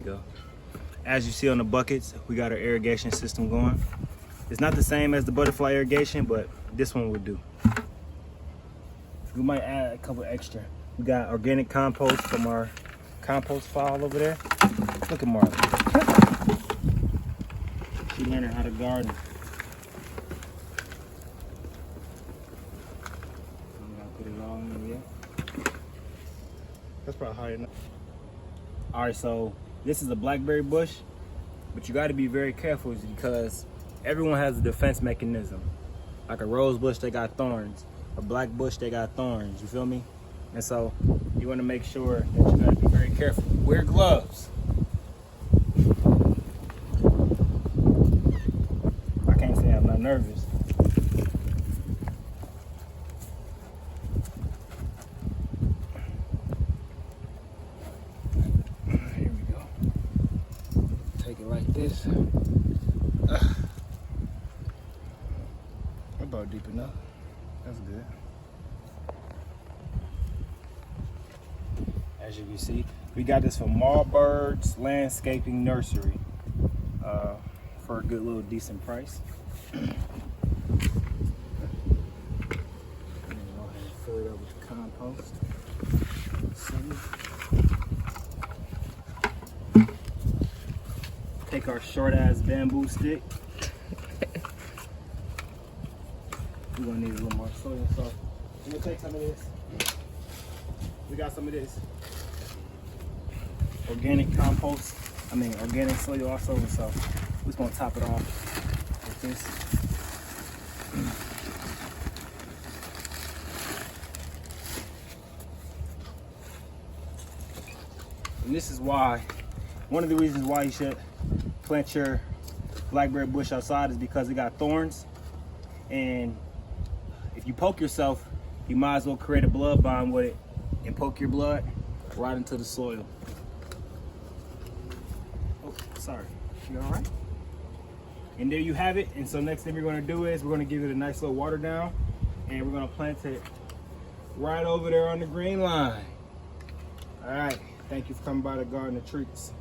go. As you see on the buckets, we got our irrigation system going. It's not the same as the butterfly irrigation, but this one will do. We might add a couple extra. We got organic compost from our compost pile over there. Look at Marley. She learning how to garden. I'm gonna put it all in here. That's probably high enough. All right, so this is a blackberry bush, but you got to be very careful because everyone has a defense mechanism. Like a rose bush, they got thorns. A black bush, they got thorns. You feel me? And so you want to make sure that you got to be very careful. Wear gloves. I can't say I'm not nervous. Here we go. Take it like this. About deep enough. That's good. As you can see, we got this from Marbird's Landscaping Nursery for a good little decent price. And then go ahead and fill it up with compost. Take our short ass bamboo stick. We're gonna need a little more soy and salt. I'm gonna take some of this. We got some of this organic compost. Organic soil also, and so we're just gonna top it off with this. And this is why, one of the reasons why you should plant your blackberry bush outside is because it got thorns, and if you poke yourself, you might as well create a blood bond with it and poke your blood right into the soil. Oh, sorry. You all right? And there you have it. And so next thing we're going to do is we're going to give it a nice little water down, and we're going to plant it right over there on the green line. All right. Thank you for coming by the garden of Treatz.